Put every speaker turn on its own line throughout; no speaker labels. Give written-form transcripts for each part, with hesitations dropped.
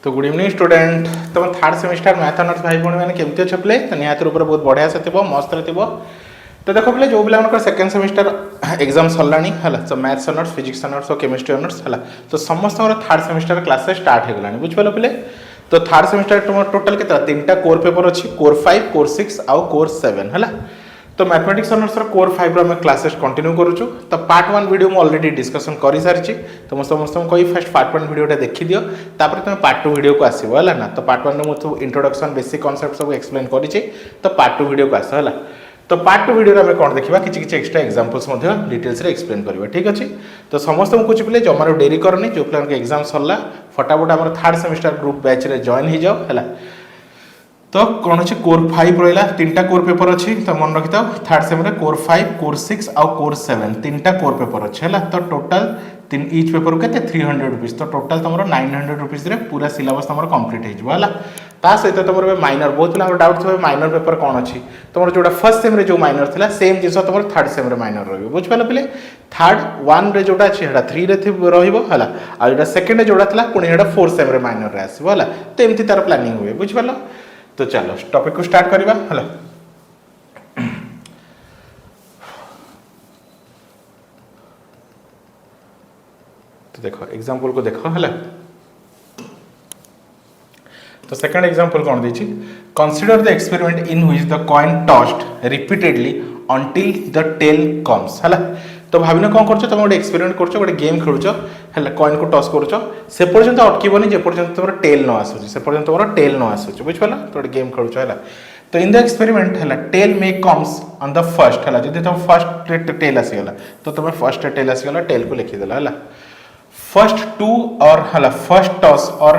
तो good evening student. तुम third semester math honours भाई भौणी मैंने केमती अच्छे प्ले तो निहत रूप बहुत बढ़िया से थी मस्त थी। तो देख पे जो पिला सेकेंड सेमिस्टर एग्जाम सरला है तो मैथ्स ऑनर्स फिजिक्स ऑनर्स और केमिस्ट्री ऑनर्स है तो समस्त थर्ड सेमिस्टर क्लासेस स्टार्ट हो गला बुझिपाल पे। तो थर्ड सेमिस्टर तुम टोटाल के तीन टा कोर पेपर अच्छी कोर 5 कोर 6 आउ कोर 7 है। तो मैथमेटिक्स ऑनर्स कोर 5 रो क्लासेस कंटिन्यू करूँ। तो पार्ट 1 वीडियो मुझे ऑलरेडी डिस्कशन कर सारी तो मुझे समस्त कही फर्स्ट पार्ट 1 वीडियो देखी दियो तापर तुम पार्ट 2 वीडियो को आसो है ना। तो पार्ट 1 में मुझे इंट्रोडक्शन बेसिक कॉन्सेप्ट सब एक्सप्लेन करी तो पार्ट 2 वीडियो को आस है। तो पार्ट 2 वीडियो में कौन देखा किसी एक्सट्रा एग्जांपल्स डिटेल्स एक्सप्लेन करवा ठीक अच्छे। तो समस्त कुछ पे जमार डेरी करनी जो पे एग्जाम सरला फटाफट आम थर्ड सेमिस्टर ग्रुप बैच रे जॉइन हो जाओ है। तो कौन अच्छे कोर 5 रहा तीन टा कोर पेपर अच्छी तो मन रखी था थर्ड सेम कोर 5 कोर 6 आउ कोर 7 तीन टा कोर पेपर अच्छे है। तो टोटाल तीन ईच पेपर के 300 रुपीज तो टोटाल तुम 900 रुपीज पूरा सिलेबस तुम कंप्लीट हो सहित तुम माइनर बहुत पिला डाउट थोड़ा माइनर पेपर कौन अच्छी तुम जो फर्स्ट सेम जो माइनर था सेम जिस तुम थर्ड सेम माइनर रुझिपाल पे। थर्ड 1 रे जोटा अच्छी 3 रे रहा आउटा सेकेंड जोटा था पुणी 4 सेम माइनर आसो है। तो एमती तार प्लानिंग हुए बुझिपाल। तो चलो टॉपिक को स्टार्ट करवा है। तो देखो एग्जांपल को देखो है। तो सेकंड एग्जांपल कौन देछि consider the experiment in which the coin tossed repeatedly until the tail comes है। तो भाविन कौन कर तुम गोटे एक्सपेरिमेंट कर गोटे गेम खेलुच है कॉइन को टॉस कर से पर्यंत अटकबनी जे पर्यंत तुम टेल न आसूँ से पर्यंत तुम टेल न आसूँ बुझिपाल। तो गोटे गेम खेलुच है। तो इन द एक्सपेरिमेंट है tail may comes on the first है जब तुम फर्स्ट टेल आसीगला तो तुम फर्स्ट टेल आसीगला टेल को लिखिदेल है। फर्स्ट 2 और है फर्स्ट टॉस और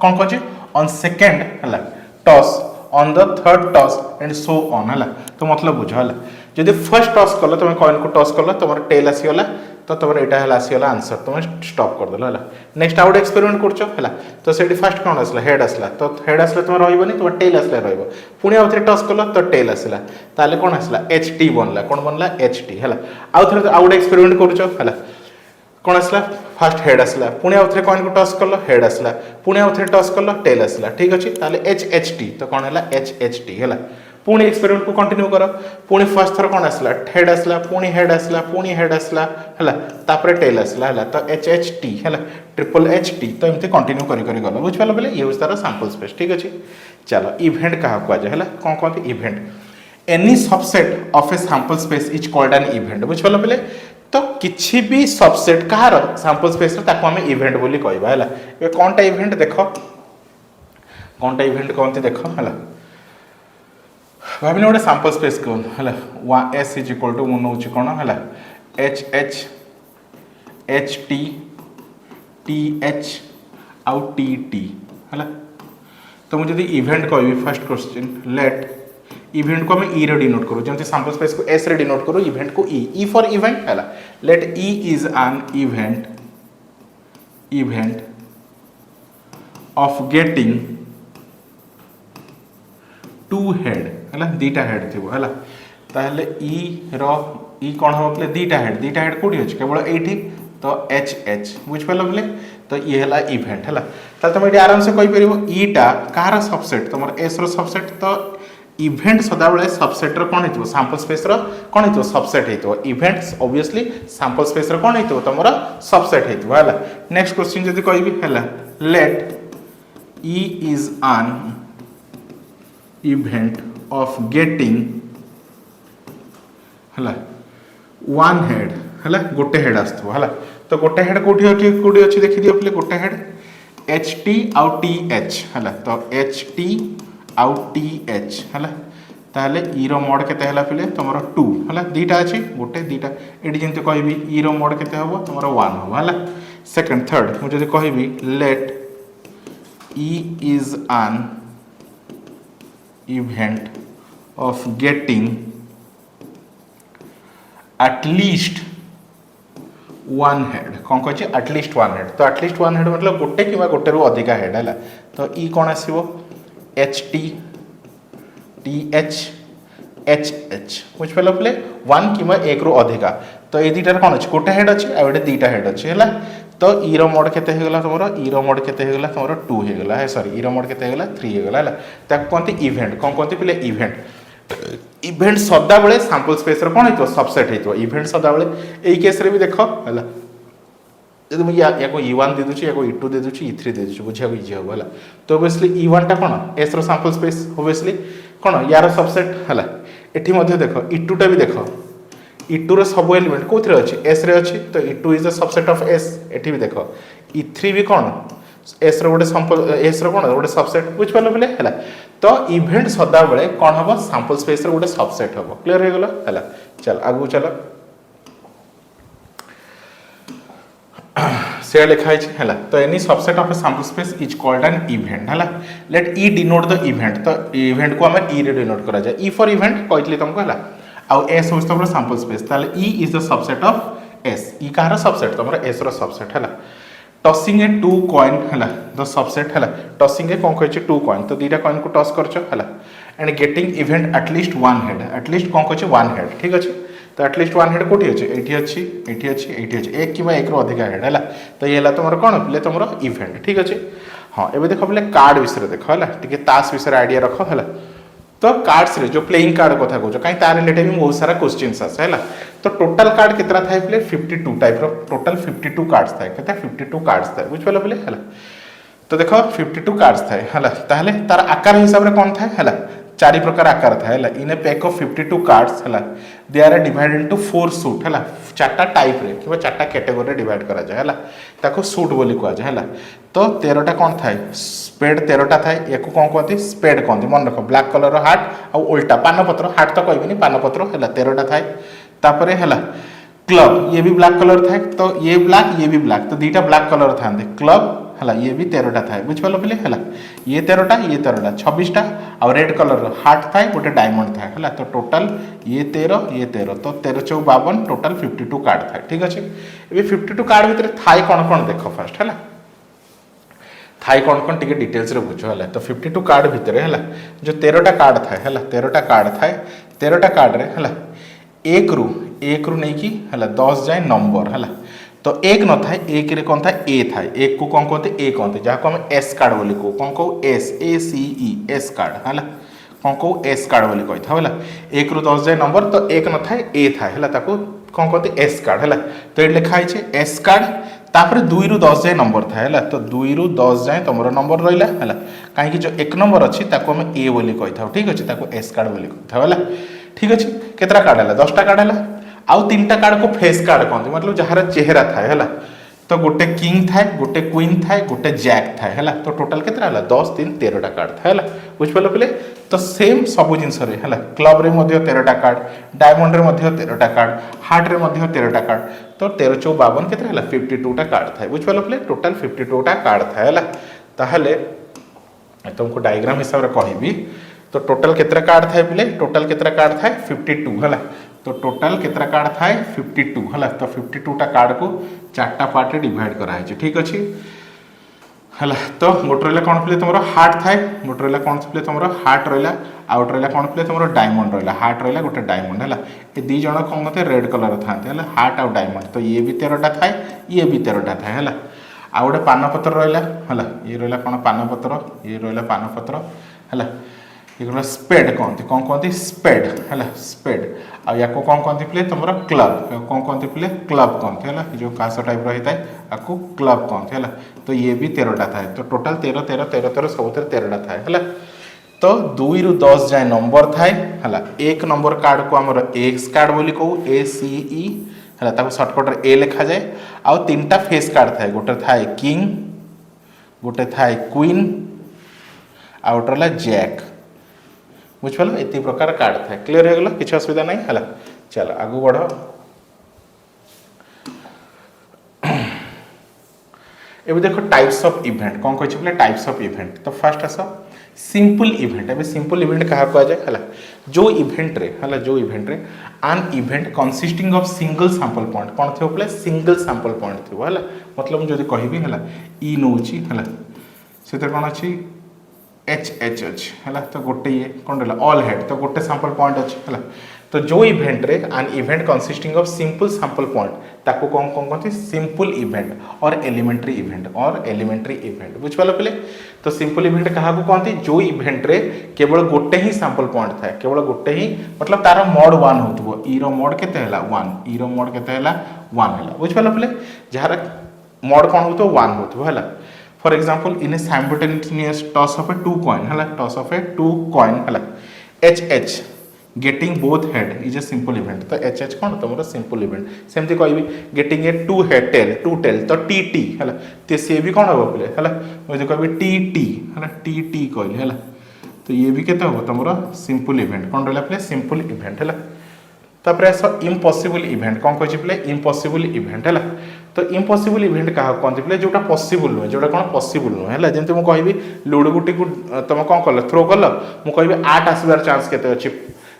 कौन कहे ऑन सेकेंड है toss on the third toss and so on है। तो मतलब बुझ है जब फर्स्ट टॉस कल तुम कॉइन को टॉस कल तुम टेल आसीगला तो तुम यहाँ आसीगला आंसर तुम स्टॉप करदेल है। नेक्स्ट आउ एक्सपेरिमेंट कर तो से फर्स्ट कौन आसला हेड आसला तो हेड आसला तुम रही तुम टेल आसला पुणी आउ थे टॉस कल तो टेल आसला ताले कौन आसला एच टी बनला कौन बनला एच टी है। आउ थे आउ एक्सपेरिमेंट कर कौन आसला फास्ट हेड आसला पुणी आउ थे कॉइन को टॉस कल हेड आसला पुणी आउ थे टॉस कल टेल आसला ठीक अच्छे ताले एच एच टी तो कौन है एच एच टी है। पुणी एक्सपेरिमेंट को कंटिन्यू कर पुणी फर्स्ट थर कौन आसला हेड आसला पुणी हेड आसला पुणी हेड आसला है तापर टेल आसला है तो एच एच टी है ट्रिपल एच टी तो एमती कंटिन्यू करी गल बुझिपाल पे। ये तार सैंपल स्पेस ठीक अच्छे। चलो इवेंट क्या कहुए है कौन कहते event any subset of a sample space is called an event बुझिपाल पे। तो किसी भी सबसेट कहार सैंपल स्पेस आम इवेंट बोली कहवा है। कौन टा इवेंट देख कौन टा इवेंट कहते देख है भाविन गोटे सैंपल स्पेस कौन है एस इज इक्वल टू मु नौ कौन है H H H T T H आउ टी टी है। तो मुझे इवेंट कह फर्स्ट क्वेश्चन लेट इवेंट को आम ई रे डिनोट करूँ जमी सैंपल स्पेस को एस रे डिनोट करूँ इवेंट को ई फॉर इवेंट है let E is an event of getting 2 head है दीटा हेड थी है ताहले ई री कौन हम पे दीटा हेड कौटी अच्छे केवल ये तो एच एच बुझिपाल पे। तो ये है इवेंट है तुम ये आराम से कहीपर ईटा कहार सबसेट तुम एस रो सबसेट तो इवेंट सदाबले सबसेट कौन हो सैंपल स्पेस कौन हो सबसेट हो इवेंट्स ऑब्वियसली सैंपल स्पेस कौन हो तुम सबसेट हो है। नेक्स्ट क्वेश्चन जब कहि है let E is an event of getting है 1 हेड है गोटे हेड आसो है। तो गोटे हेड कौटी अच्छी देखी दियो पे गोटे हेड एच टी आउ टी एच है तो एच टी आउ टी एच है ताहले ई रो मोड केते हला पे तुम 2 है दीटा अच्छी गोटे दीटा ये जमी कहि ई रो मोड केते हम तुम 1 हम है। सेकेंड थर्ड मुझे कहि let E is an event of getting at least 1 head कौन कहे एटलिस्ट 1 हेड तो एटलिस्ट 1 हेड मतलब गोटे कि गोटे रू अधिका हेड है। तो ई कौन आसो H T T H H H बुझिपाल पे 1 कि 1 रु अधिका तो ये दीटार कौन अच्छे गोटे हेड अच्छे आ गए दीटा हेड अच्छे है। तो ई रो मोड केते हेगला तुमरो ई रो मोड केते हेगला तुमरो 2 हेगला है सॉरी ई रो मोड केते हेगला 3 हेगला हला ताक कोनती इवेंट कोन कोनती पिले इवेंट सदा बेले सैंपल स्पेस रो कोन हेतो सबसेट हेतो इवेंट सदा बेले एई केस रे भी देखो हला यदि मुझे या को E1 दे दूची या को E2 दे दूची E3 दे दूची बुझिया को इजी हो हला तो ऑब्वियसली E1 टा कोन S रो सैंपल स्पेस ऑब्वियसली कोन यार सबसेट हला एठी मध्ये देखो E2 टा भी देखो E2 रो सब एलिमेंट कोथरे अछि S रे अछि तो E2 is a subset of S एठी भी देखो E3 भी कोन S रो गोटे सैंपल S रो कोन गोटे सबसेट बुझ पालो बेले हला तो इवेंट सदा बेले कोन हबो सैंपल स्पेस रो गोटे सबसेट हबो क्लियर हे गेलो हला चल आगु चलो से लिखाई है तो any subset of a sample space is called an event है let E denote the event तो इवेंट को आम ई रे डिनोट करा जाए ई फॉर इवेंट कहली तुमको है आउ एस हूँ तुम सैंपल स्पेस ताले E is the subset of S E Kahar subset तुम एस रो सबसेट है टॉसिंग ए 2 कॉइन है द सबसेट है टॉसिंग ए कौन कहे 2 कॉइन तो दीटा कॉइन को टॉस कर and getting event at least one head at least कौन कहे वन हेड ठीक अच्छे तो एटलिस्ट वन हेड कौटी अच्छे ये अच्छी ये अच्छी ये अच्छी एक कि एक अधिक हेड है तो ये तुम कौन पे तुम इवेंट ठीक अच्छे हाँ ये देख पे कार्ड विषय देख है टी ताश विषय आइडिया रख है तो कार्ड्स रे जो प्लेइंग कार्ड कथा कहूँ कहीं तार रिलेटेड भी बहुत सारा क्वेश्चंस आसे है तो टोटल कार्ड कितना था पे 52 टाइप रो टोटल 52 कार्ड्स था केते 52 कार्ड्स था बुझ पालो बोले है तो देखो 52 कार्ड्स था है ताहले तार आकार हिसाब रे कौन था है 4 प्रकार आकार था है in a pack of 52 cards है they are divided into 4 suits है चार्टा टाइप रे कि चार्टा कैटेगरी डिवाइड करा जाए है ताको सूट बोली कहा जाए है तो 13टा कौन थाए स्पेड 13टा थाए या को कौन कहते स्पेड कहते मन रख ब्लैक कलर हार्ट आ उल्टा पानपत्र हार्ट तो कहबी पानपत्र है 13टा थाए तापरे है क्लब ये भी ब्लैक कलर थाए तो ये भी ब्लैक तो दीटा ब्लैक कलर था क्लब है ये भी 13टा थाए बुझ पालो पे है ये 13टा 26टा और रेड कलर हार्ट थाए गोटे डायमंड थाए है तो टोटल ये 13 तो 13 टोटल 52 कार्ड थाए ठीक अच्छे ये 52 कार्ड भितर थाए कौन कौन देख फास्ट है थाई कौन कौन टिके डिटेल्स रे बुझो है तो 52 कार्ड भितर है जो 13टा कार्ड थाए है 13टा कार्ड थाए 13टा कार्ड रे है एक रु नहीं कि है 10 जाए नंबर है तो एक न था एक रे कौन था ए था एक को कौन कहते ए कहते जहाँ को हम एस कार्ड बोली को कौन कहू aces A C E S card है कौन कहू एस कार्ड बोली कही था एक रु 10 जाए नंबर तो एक न था ए था है कौन कहते एस कार्ड है तो ये लिखाई एस कार्ड तापर 2 रु 10 जाए नंबर था है तो 2 रु 10 जाए तुम नंबर रहा है कहीं जो एक नंबर अच्छी ताको हम ए बोली कही था ठीक अच्छे ताको एस कार्ड बोली कही था ठीक अच्छे केतरा कार्ड है 10टा कार्ड है आउ 3टा कार्ड को फेस कार्ड कहते मतलब जहार चेहरा थाए है तो गोटे किंग थाए गोटे क्वीन थाए गोटे जैक थाए है तो टोटाल केतरा है 10 3 13टा कार्ड था है बुझ पाल पे तो सेम सब जिनस है क्लब रे 13टा कार्ड डायमंड रे 13टा कार्ड हार्ट रे 13टा कार्ड तो 13 4 52 केतरा है 52टा कार्ड था बुझ पाल पे टोटाल 52टा कार्ड था है ताहले तुमको डायग्राम हिसाब रे कहबी तो टोटल केतरा कार्ड थाए पे टोटल केतरा कार्ड थाए 52 है तो टोटल केतरा कार्ड थाए 52 है तो 52टा कार्ड को 4टा पार्ट रे डिवाइड करा है ठीक अच्छे है तो गोटे रहा कौन पे तुम हार्ट थाए गोटे रहा कौन पे तुम हार्ट रहा आउट रहा कौन पे तुम डायमंड रहा हार्ट रहा गोटे डायमंड है ये दी जन कौन कहते रेड कलर था हार्ट आउ डायमंड तो ये भी 13टा थाए ये भी 13टा थाए है आउ गोटे पानपत्र रहा है ये रहा कौन पानपत्र ये रहा पानपत्र है ये स्पेड कहते कौन कहते स्पेड है स्पेड आ या को कौन कहते पे तुम क्लब कौन कहते पे क्लब कहते है जो कास टाइप रही है आपको क्लब कहते है तो ये भी 13टा था तो टोटाल 13 13 13 13 सब 13टा था है तो 2 रु 10 जाए नंबर थाए है एक नंबर कार्ड को आम एक्स कार्ड बोली कहू ए सी ई है सर्टकट ए लिखा जाए आउ 3टा फेस कार्ड थाए गोटे थाए किंग गोटे थाए क्वीन आउ गोटे रहा जैक बुझ पाल ये प्रकार कार्ड था क्लीयर हो गला किसी असुविधा नहीं है चल आगू बढ़ एबे देखो टाइप्स ऑफ इवेंट कौन कहे टाइप्स ऑफ इवेंट तो फर्स्ट आस सिंपल इवेंट एबे सिंपल इवेंट क्या कह जाए है जो इवेंट रे है जो इवेंट रे आन event consisting of single sample point कौन थो पे सिंगल सैंपल पॉइंट थो है मतलब मुझे कहबी है ई नौची है से कौन अच्छी एच एच अच्छे है तो गोटे ये कौन रहा ऑल हेड तो गोटे सैंपल पॉइंट अच्छे है तो जो इवेंट रे an event consisting of simple sample point ताको कौन कौन कहते सिंपल इवेंट और एलिमेंट्री इवेंट बुझिपाल पे। तो सिंपल इवेंट क्या कहते जो इवेंट रे केवल गोटे ही सैंपल पॉइंट था केवल गोटे ही मतलब तार मोड 1 हो ई मोड केते 1 ई मोड केते 1 है बुझिपाल पे जार मोड कौन हो 1 हो for example in a simultaneous toss of a 2 coin है टॉस ऑफ ए 2 कॉइन है H getting both head is a simple event. तो एच कौन तुम सिंपल इवेंट सेमती कहि getting a 2 head to tail तो टी है तो सी भी कौन हम पे है मुझे कह टी कहली है तो ये भी केते हम तुम सिंपल इवेंट कौन रहा पे सिंपल इवेंट है। तापर आस इम्पॉसिबल इवेंट कौन कही पे इम्पॉसिबल इवेंट है। तो इम्पॉसिबल इवेंट क्या कहते पे जोटा पॉसिबल नुहे जोटा कौन पॉसिबल नुहे है जमी मुझे कहि लुडो गुटी को तुम कौन कल थ्रो कल मुझे कहि 8 आसबार चांस केते अच्छी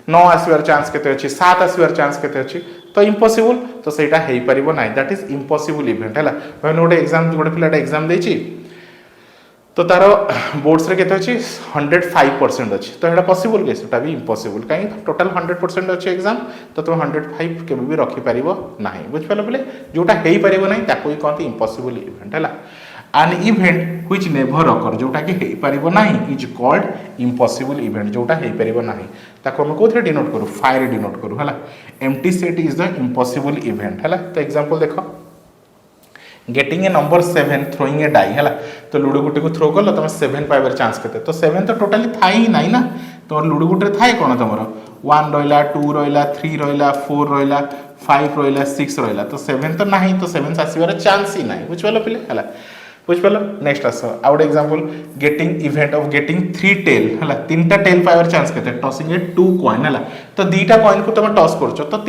9 आसबार चांस केते अच्छी 7 आसबार चांस केते अच्छी तो इम्पॉसिबल तो सेटा हेई परिबो नाही दैट इज इम्पॉसिबल इवेंट है भाई गोटे एग्जाम गोटे पिलाटा एग्जाम देछि तो तार बोर्ड्स रे केते अछि 105% अच्छी तो एटा पॉसिबल के सेटा भी इम्पॉसिबल कहीं टोटल 100% अच्छी एग्जाम तो तुम 105 केबे भी रखि परिबो नाही बुझ पालो बोले जोटा हेई परिबो नाही ताको ही कहते इम्पॉसिबल इवेंट है। एन इवेंट व्हिच नेवर अकर जोटा कि हेई परिबो नाही इज कॉल्ड इम्पॉसिबल इवेंट जोटा हेई परिबो नाही ताको हम कोथरे डिनोट करू फायर डिनोट करू हला empty set is the impossible event हला। तो एग्जांपल देखो getting a number 7 throwing a die है तो लुडो गुटी को थ्रो कल तुम 7 पाइबार चांस केते तो 7 तो टोटाली था ही नहीं ना तो लुडो गुटे थाए कौन तुम 1 रहा 2 रहा 3 रहा 4 रहा 5 रहा 6 रहा तो 7 तो ना तो 7 आसबार चांस ही ना बुझिपाल पे है बुझिपाल। Next as out example getting event of getting 3 tail है 3टा टेल पाइबार चांस केते टॉसिंग ए 2 कॉइन है तो 2टा कॉइन को तुम टॉस करछ तो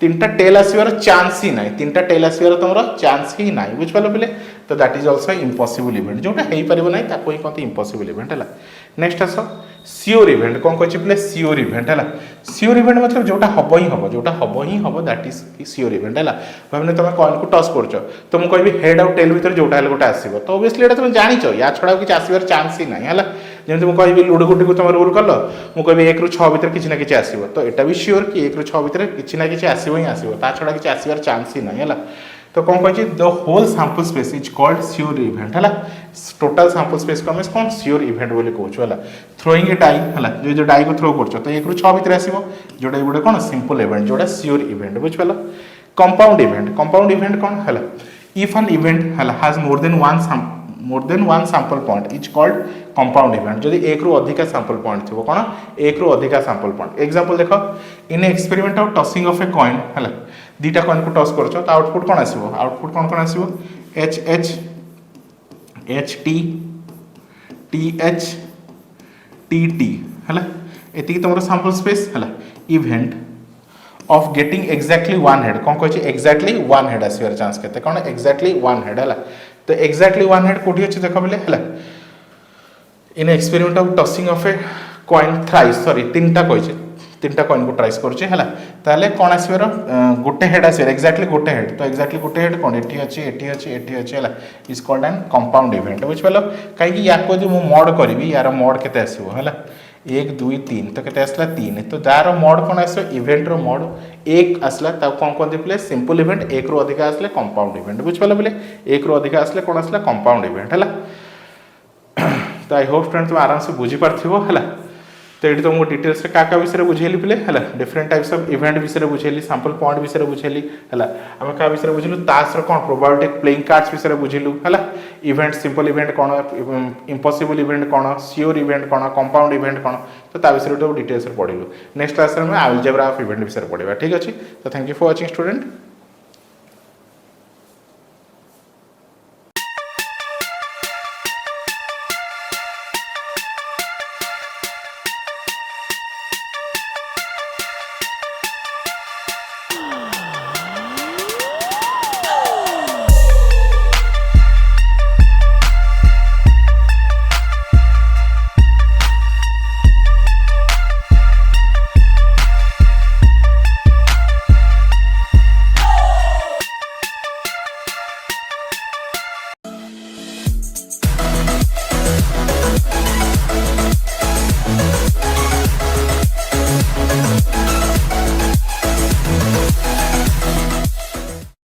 3टा टेल आसबार चांस ही ना 3टा टेल आसबार तुम चांस ही ना बुझिपाल पे तो that is also impossible event जोटा हो पार ना ताको ही कहते इम्पॉसिबल इवेंट है। नेक्स्ट आस सियोर इवेंट कौन कहे पे सियोर इवेंट है सियोर इवेंट मतलब जोटा हम ही हम दैट इज सियोर इवेंट है भाई तुम कॉइन को टॉस कर तो मुझे कहि हेड आउ टेल भर जोटा गोटे आसो तो ओबियसली तुम जान या छड़ा किसी आसबार चांस ही ना है जमी मुझे कहि लुडो गुटी को तुम रोल कल मुझे कहि 1 ରୁ 6 भितर किसी ना किसी आसो तो यहाँ भी सियोर कि 1 ରୁ 6 भितर किसी ना किसी आसो ही आसो ता छड़ा किसी आसबार चांस ही ना है। तो कौन कही the whole sample space is called sure event है टोटल सैंपल स्पेस को कौन सियोर इवेंट बोली कहूँ है थ्रोइंग ए डाई जो डाई को थ्रो कर तो 1 ରୁ 6 भितर आसो जोटा गोटे कौन सिंपल इवेंट जोटा सियोर इवेंट बुझिपाल। कंपाउंड इवेंट कौन है if an event has more than one sample point is called compound event जदि 1 ରୁ अधिका सैंपल पॉइंट थी कौन 1 ରୁ अधिका सैंपल पॉइंट। एग्जांपल देखो in experiment of tossing of a coin है 2टा कॉइन को टॉस कर तो आउटपुट कौन आसो आउटपुट कौन कौन आसो H H H T H T है ये तुम सैंपल स्पेस है event of getting exactly 1 head कौन कहे एक्जाक्टली 1 हेड आसबार चांस केते कौन एक्जाक्टली 1 हेड है तो एक्जाक्टली 1 हेड कोठी अछि देख बोले है in experiment of tossing of a coin thrice sorry 3टा कहि 3टा कॉइन को ट्राइस करछे हला ताले कोन आसबार गोटे हेड आसबार एक्जाक्टली गोटे हेड तो एक्जाक्टली गोटे हेड कोन एठी अछि हला is called N compound event बुझ पालो काई या को जो मो मॉड करबी यार मॉड केते आसीबो हला 1 2 3 तो केते आसला 3 तो दार मॉड कोन आसो इवेंट रो मॉड 1 आसला ता कोन कोन दिप्ले सिंपल इवेंट 1 रो अधिक आसले कंपाउंड इवेंट बुझ पालो बोले 1 रो अधिक आसले कोन आसला कंपाउंड इवेंट हला। तो आई होप फ्रेंड तुम आराम से बुझी पारथिबो हला तो ये तुमको डिटेल्स रे का विषय बुझेली पे है डिफरेंट टाइप्स ऑफ इवेंट विषय बुझेली सैंपल पॉइंट विषय बुझेली है आम क्या विषय बुझलु तास कौन प्रोबेबिलिटी प्लेइंग कार्ड्स विषय बुझिलु है इवेंट सिंपल इवेंट कौन इम्पॉसिबल इवेंट कौन सियोर इवेंट कौन कंपाउंड इवेंट कौन तो ता विषय डिटेल्स पढ़लु नेक्स्ट क्लास में अलजेब्रा ऑफ इवेंट विषय पढ़ा ठीक अच्छे। तो thank you for watching student.